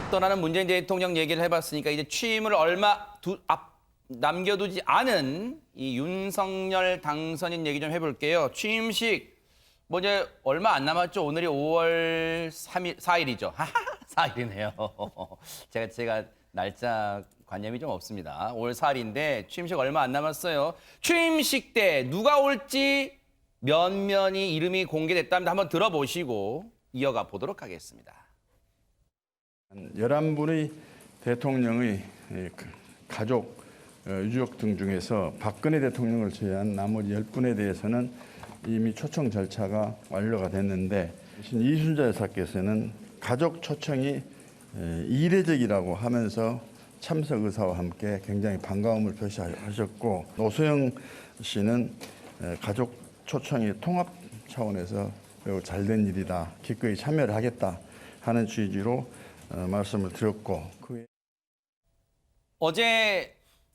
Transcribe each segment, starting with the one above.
떠나는 문재인 대통령 얘기를 해봤으니까 이제 취임을 얼마 남겨두지 않은 이 윤석열 당선인 얘기 좀 해볼게요. 취임식 뭐 이제 얼마 안 남았죠. 오늘이 5월 4일이죠. 4일이네요. 제가 날짜 관념이 좀 없습니다. 5월 4일인데 취임식 얼마 안 남았어요. 취임식 때 누가 올지 면면이 이름이 공개됐답니다. 한번 들어보시고 이어가 보도록 하겠습니다. 11분의 대통령의 가족, 유족 등 중에서 박근혜 대통령을 제외한 나머지 10분에 대해서는 이미 초청 절차가 완료가 됐는데 이순자 여사께서는 가족 초청이 이례적이라고 하면서 참석 의사와 함께 굉장히 반가움을 표시하셨고, 노소영 씨는 가족 초청이 통합 차원에서 매우 잘된 일이다, 기꺼이 참여를 하겠다 하는 취지로 말씀을 드렸고, 어제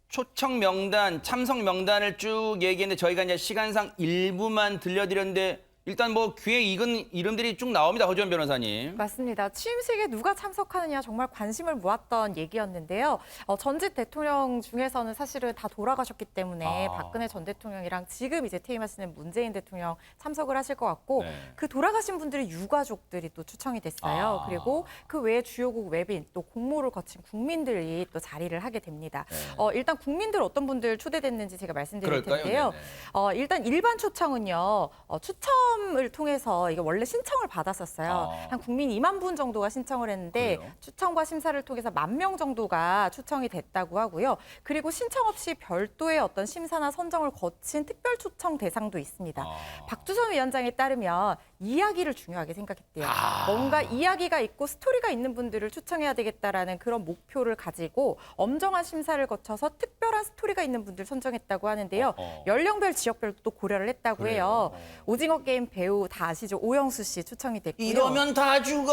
초청 명단, 참석 명단을 쭉 얘기했는데 저희가 이제 시간상 일부만 들려드렸는데 일단 뭐 귀에 익은 이름들이 쭉 나옵니다. 허지원 변호사님. 맞습니다. 취임식에 누가 참석하느냐 정말 관심을 모았던 얘기였는데요. 전직 대통령 중에서는 사실은 다 돌아가셨기 때문에 박근혜 전 대통령이랑 지금 이제 퇴임하시는 문재인 대통령 참석을 하실 것 같고, 네. 그 돌아가신 분들의 유가족들이 또 초청이 됐어요. 그리고 그 외에 주요국 외빈 또 공모를 거친 국민들이 또 자리를 하게 됩니다. 네. 일단 국민들 어떤 분들 초대됐는지 제가 말씀드릴 그럴까요? 텐데요. 네네. 일단 일반 초청은요. 추첨을 통해서 이게 원래 신청을 받았었어요. 한 국민 2만 분 정도가 신청을 했는데 그래요? 추첨과 심사를 통해서 10,000명 정도가 초청이 됐다고 하고요. 그리고 신청 없이 별도의 어떤 심사나 선정을 거친 특별 초청 대상도 있습니다. 박주선 위원장에 따르면 이야기를 중요하게 생각했대요. 뭔가 이야기가 있고 스토리가 있는 분들을 초청해야 되겠다라는 그런 목표를 가지고 엄정한 심사를 거쳐서 특별한 스토리가 있는 분들 선정했다고 하는데요. 연령별, 지역별도 또 고려를 했다고 해요. 오징어 게임 배우 다 아시죠? 오영수 씨 초청이 됐고요. 이러면 다 죽어!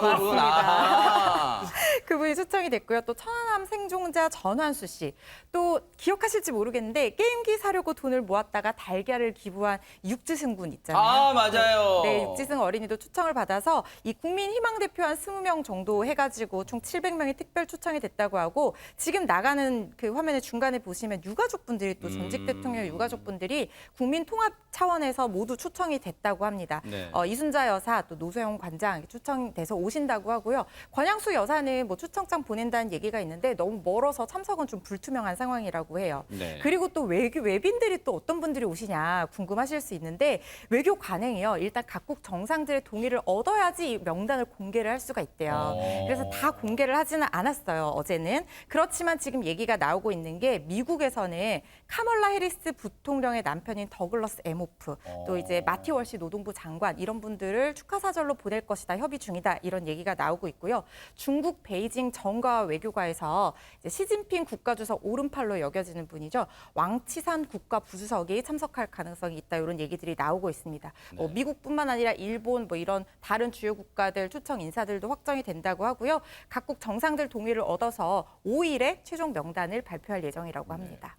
맞습니다. 그분이 초청이 됐고요. 또 천안함 생존자 전환수 씨. 또 기억하실지 모르겠는데 게임기 사려고 돈을 모았다가 달걀을 기부한 육지승 군 있잖아요. 맞아요. 네, 육지승 어린이도 초청을 받아서 이 국민 희망 대표 한 20명 정도 해가지고 총 700명이 특별 초청이 됐다고 하고, 지금 나가는 그 화면의 중간에 보시면 유가족분들이 또 전직 대통령 유가족분들이 국민 통합 차원에서 모두 초청이 됐다고 합니다. 네. 이순자 여사 또 노소영 관장 초청돼서 오신다고 하고요. 권양수 여사는 뭐 초청장 보낸다는 얘기가 있는데 너무 멀어서 참석은 좀 불투명한 상황이라고 해요. 네. 그리고 또 외빈들이 또 어떤 분들이 오시냐 궁금하실 수 있는데, 외교 관행이요. 일단 각국 정상들의 동의를 얻어야지 이 명단을 공개를 할 수가 있대요. 그래서 다 공개를 하지는 않았어요, 어제는. 그렇지만 지금 얘기가 나오고 있는 게 미국에서는 카멀라 해리스 부통령의 남편인 더글러스 에모프, 또 이제 마티 월시 노동부 장관 이런 분들을 축하 사절로 보낼 것이다, 협의 중이다, 이런 얘기가 나오고 있고요. 중국 베이징 정가 외교가에서 이제 시진핑 국가주석 오른팔로 여겨지는 분이죠. 왕치산 국가부주석이 참석할 가능성이 있다, 이런 얘기들이 나오고 있습니다. 네. 미국뿐만 아니라 일본 뭐 이런 다른 주요 국가들 초청 인사들도 확정이 된다고 하고요. 각국 정상들 동의를 얻어서 5일에 최종 명단을 발표할 예정이라고 합니다.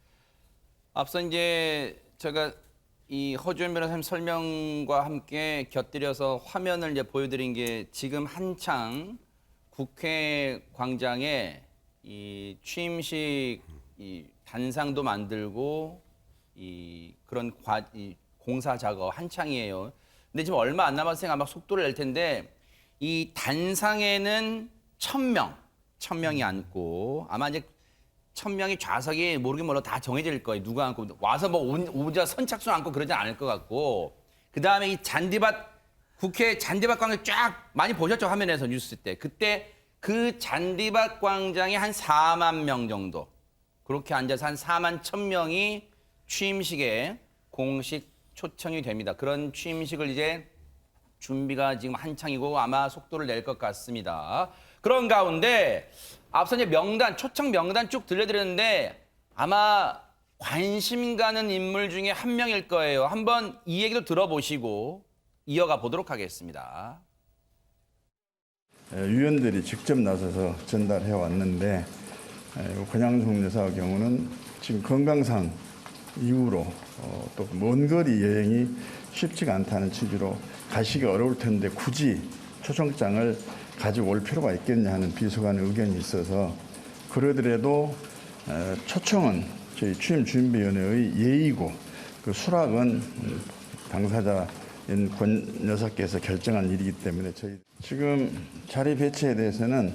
앞서 이제 제가 이 허주현 변호사님 설명과 함께 곁들여서 화면을 이제 보여드린 게 지금 한창 국회 광장에 이 취임식 이 단상도 만들고 그런 공사 작업 한창이에요. 근데 지금 얼마 안 남았으니까 아마 속도를 낼 텐데, 이 단상에는 1,000명이 앉고 아마 이제 1,000명이 좌석이 모르긴 몰라 다 정해질 거예요. 누가 앉고 와서 뭐 오자 선착순 앉고 그러지 않을 것 같고, 그 다음에 이 국회 잔디밭 광장 쫙 많이 보셨죠? 화면에서 뉴스 때. 그때 그 잔디밭 광장에 한 4만 명 정도, 그렇게 앉아서 한 4만 1,000명이 취임식에 공식 초청이 됩니다. 그런 취임식을 이제 준비가 지금 한창이고 아마 속도를 낼 것 같습니다. 그런 가운데 앞서 이제 초청 명단 쭉 들려드렸는데 아마 관심 가는 인물 중에 한 명일 거예요. 한번 이 얘기도 들어보시고 이어가 보도록 하겠습니다. 위원들이 직접 나서서 전달해 왔는데, 권양숙 여사의 경우는 지금 건강상 이후로 또 먼 거리 여행이 쉽지가 않다는 취지로 가시기 어려울 텐데 굳이 초청장을 가지고 올 필요가 있겠냐 하는 비서관의 의견이 있어서 그러더라도 초청은 저희 취임준비위원회의 예의고 그 수락은 당사자인 권 여사께서 결정한 일이기 때문에 저희 지금 자리 배치에 대해서는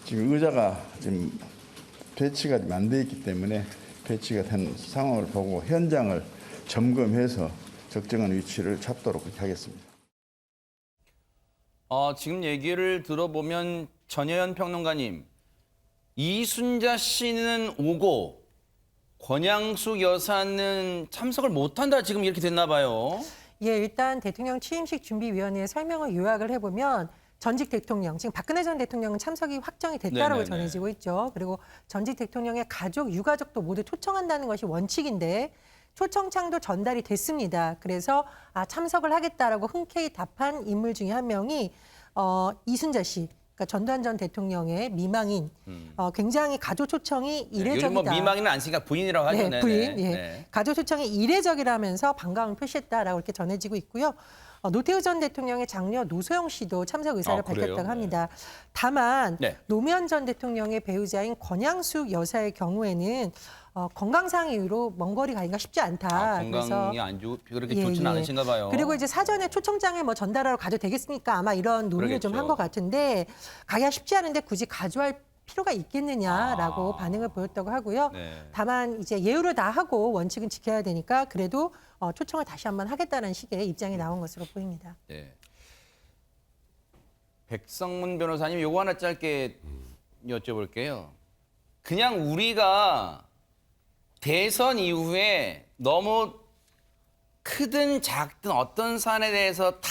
지금 의자가 지금 배치가 안 돼 있기 때문에 배치가 된 상황을 보고 현장을 점검해서 적정한 위치를 잡도록 그렇게 하겠습니다. 지금 얘기를 들어보면 전혜연 평론가님, 이순자 씨는 오고 권양숙 여사는 참석을 못한다 지금 이렇게 됐나 봐요. 예, 일단 대통령 취임식 준비위원회의 설명을 요약을 해보면 전직 대통령, 지금 박근혜 전 대통령은 참석이 확정이 됐다라고 네네네. 전해지고 있죠. 그리고 전직 대통령의 가족, 유가족도 모두 초청한다는 것이 원칙인데 초청장도 전달이 됐습니다. 그래서 참석을 하겠다라고 흔쾌히 답한 인물 중에 한 명이 이순자 씨. 그러니까 전두환 전 대통령의 미망인, 굉장히 가족 초청이 이례적이다. 요즘 뭐 미망인은 안 쓰니까 부인이라고 하죠. 네, 부인. 예. 가족 초청이 이례적이라면서 반가움을 표시했다라고 이렇게 전해지고 있고요. 노태우 전 대통령의 장녀 노소영 씨도 참석 의사를 그래요? 밝혔다고 합니다. 다만 네. 노무현 전 대통령의 배우자인 권양숙 여사의 경우에는 건강상 이유로 먼 거리 가기가 쉽지 않다. 건강이 안 그렇게 예, 좋지는 예. 않으신가 봐요. 그리고 이제 사전에 초청장을 뭐 전달하러 가도 되겠습니까? 아마 이런 논의를 좀 한 그러겠죠. 것 같은데 가기가 쉽지 않은데 굳이 가져갈 필요가 있겠느냐라고 반응을 보였다고 하고요. 네. 다만 이제 예우를 다 하고 원칙은 지켜야 되니까 그래도 초청을 다시 한번 하겠다는 식의 입장이 나온 것으로 보입니다. 네. 백성문 변호사님, 요거 하나 짧게 여쭤볼게요. 그냥 우리가 대선 이후에 너무 크든 작든 어떤 사안에 대해서 다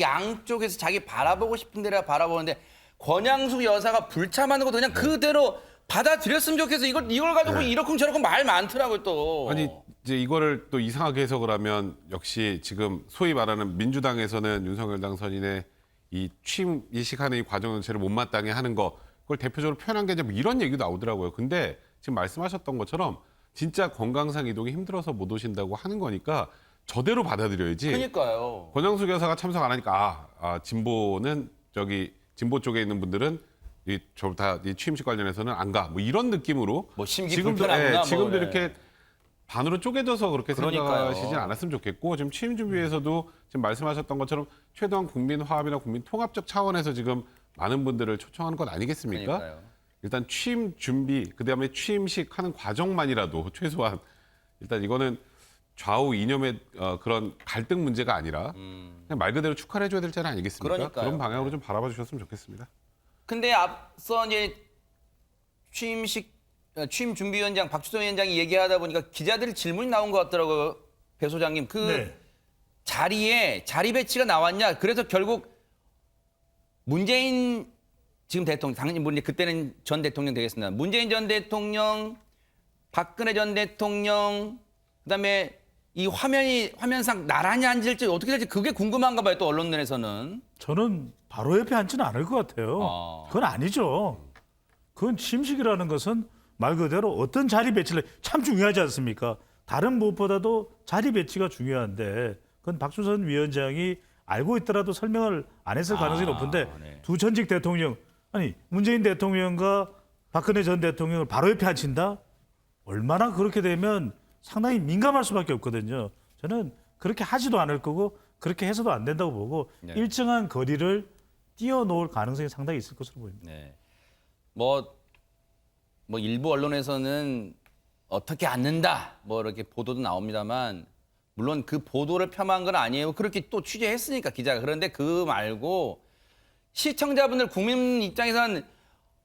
양쪽에서 자기 바라보고 싶은 데를 바라보는데 권양숙 여사가 불참하는 것도 그냥 그대로 받아들였으면 좋겠어. 이걸 가지고 이러쿵저러쿵 말 많더라고요 또. 아니 이제 이거를 또 이상하게 해석을 하면 역시 지금 소위 말하는 민주당에서는 윤석열 당선인의 이 취임 이식하는 이 과정 전체를 못마땅해 하는 거 그걸 대표적으로 표현한 게 이제 뭐 이런 얘기도 나오더라고요. 근데 지금 말씀하셨던 것처럼 진짜 건강상 이동이 힘들어서 못 오신다고 하는 거니까 저대로 받아들여야지. 그러니까요. 권양숙 여사가 참석 안 하니까 진보는 저기 진보 쪽에 있는 분들은 이 취임식 관련해서는 안 가. 뭐 이런 느낌으로 뭐 심기 불편하구나. 뭐 지금도 그래. 이렇게 반으로 쪼개져서 그렇게 그러니까요. 생각하시진 않았으면 좋겠고 지금 취임 준비에서도 지금 말씀하셨던 것처럼 최대한 국민 화합이나 국민 통합적 차원에서 지금 많은 분들을 초청하는 것 아니겠습니까? 그러니까요. 일단 취임 준비 그다음에 취임식 하는 과정만이라도 최소한 일단 이거는 좌우 이념의 그런 갈등 문제가 아니라 그냥 말 그대로 축하를 해줘야 될 자리 아니겠습니까? 그러니까요. 그런 방향으로 좀 바라봐 주셨으면 좋겠습니다. 근데 앞서 이제 취임 준비위원장 박주선 위원장이 얘기하다 보니까 기자들 질문이 나온 것 같더라고요. 배 소장님. 그 자리에 자리 배치가 나왔냐? 그래서 결국 문재인 지금 대통령, 당연히 뭐 이제 그때는 전 대통령 되겠습니다. 문재인 전 대통령, 박근혜 전 대통령, 그다음에 이 화면상 나란히 앉을지 어떻게 될지 그게 궁금한가 봐요. 또 언론들에서는. 저는 바로 옆에 앉지는 않을 것 같아요. 그건 아니죠. 그건 취임식이라는 것은 말 그대로 어떤 자리 배치를 참 중요하지 않습니까? 다른 무엇보다도 자리 배치가 중요한데 그건 박주선 위원장이 알고 있더라도 설명을 안 했을 가능성이 높은데 네. 두 전직 대통령, 아니 문재인 대통령과 박근혜 전 대통령을 바로 옆에 앉힌다? 얼마나 그렇게 되면 상당히 민감할 수밖에 없거든요. 저는 그렇게 하지도 않을 거고 그렇게 해서도 안 된다고 보고 네. 일정한 거리를 띄워놓을 가능성이 상당히 있을 것으로 보입니다. 네. 뭐 일부 언론에서는 어떻게 앉는다 뭐 이렇게 보도도 나옵니다만 물론 그 보도를 폄하한 건 아니에요. 그렇게 또 취재했으니까 기자가. 그런데 그 말고 시청자분들 국민 입장에서는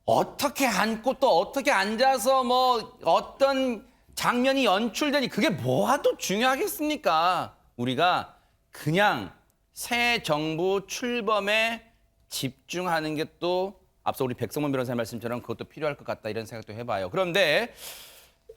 어떻게 앉고 또 어떻게 앉아서 뭐 어떤 장면이 연출되니 그게 뭐가 중요하겠습니까? 우리가 그냥 새 정부 출범에 집중하는 게 또 앞서 우리 백성문 변호사의 말씀처럼 그것도 필요할 것 같다 이런 생각도 해봐요. 그런데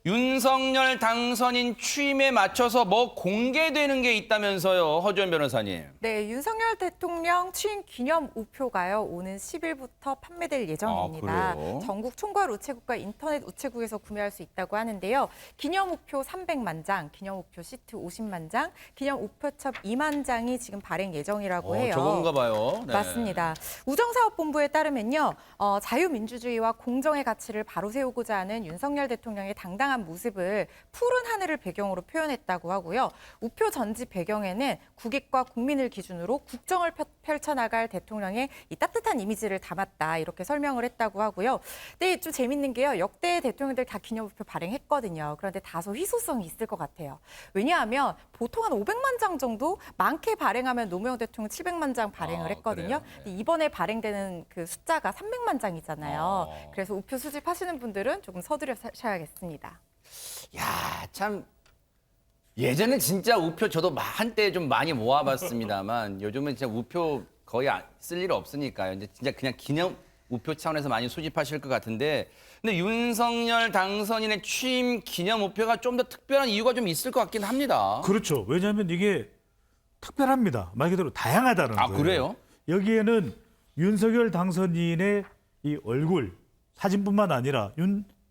윤석열 당선인 취임에 맞춰서 뭐 공개되는 게 있다면서요, 허주연 변호사님. 네, 윤석열 대통령 취임 기념 우표가요. 오는 10일부터 판매될 예정입니다. 그래요? 전국 총괄 우체국과 인터넷 우체국에서 구매할 수 있다고 하는데요. 기념 우표 300만 장, 기념 우표 시트 50만 장, 기념 우표첩 2만 장이 지금 발행 예정이라고 해요. 저건가 봐요. 네. 맞습니다. 우정사업본부에 따르면요. 자유민주주의와 공정의 가치를 바로 세우고자 하는 윤석열 대통령의 당당한 모습을 푸른 하늘을 배경으로 표현했다고 하고요. 우표 전지 배경에는 국익과 국민을 기준으로 국정을 펼쳐나갈 대통령의 이 따뜻한 이미지를 담았다. 이렇게 설명을 했다고 하고요. 근데 좀 재밌는 게요. 역대 대통령들 다 기념우표 발행했거든요. 그런데 다소 희소성이 있을 것 같아요. 왜냐하면 보통 한 500만 장 정도 많게 발행하면 노무현 대통령 700만 장 발행을 했거든요. 그래요? 근데 이번에 발행되는 그 숫자가 300만 장이잖아요. 그래서 우표 수집하시는 분들은 조금 서두르셔야겠습니다. 야, 참 예전에 진짜 우표 저도 한때 좀 많이 모아봤습니다만 요즘은 진짜 우표 거의 쓸 일 없으니까요. 이제 진짜 그냥 기념 우표 차원에서 많이 수집하실 것 같은데, 근데 윤석열 당선인의 취임 기념 우표가 좀 더 특별한 이유가 좀 있을 것 같긴 합니다. 그렇죠. 왜냐하면 이게 특별합니다. 말 그대로 다양하다는 거예요. 그래요? 여기에는 윤석열 당선인의 이 얼굴 사진뿐만 아니라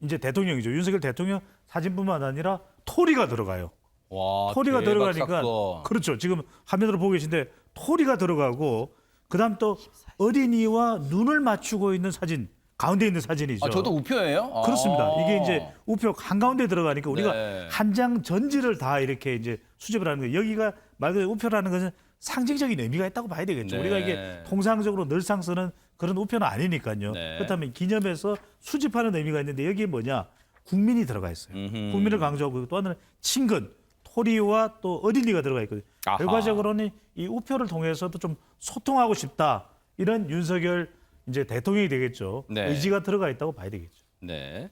이제 대통령이죠. 윤석열 대통령 사진뿐만 아니라 토리가 들어가요. 와, 토리가 대박 들어가니까 사건. 그렇죠. 지금 화면으로 보고 계신데 토리가 들어가고 그다음 또 어린이와 눈을 맞추고 있는 사진 가운데 있는 사진이죠. 저도 우표예요? 그렇습니다. 이게 이제 우표 한가운데 들어가니까 우리가 네. 한 장 전지를 다 이렇게 이제 수집을 하는 거예요. 여기가 말 그대로 우표라는 것은 상징적인 의미가 있다고 봐야 되겠죠. 네. 우리가 이게 통상적으로 늘상 쓰는 그런 우표는 아니니까요. 네. 그렇다면 기념해서 수집하는 의미가 있는데 여기에 뭐냐? 국민이 들어가 있어요. 국민을 강조하고 또 하나는 친근, 토리와 또 어린이가 들어가 있거든요. 아하. 결과적으로는 이 우표를 통해서도 좀 소통하고 싶다. 이런 윤석열 이제 대통령이 되겠죠. 네. 의지가 들어가 있다고 봐야 되겠죠. 네.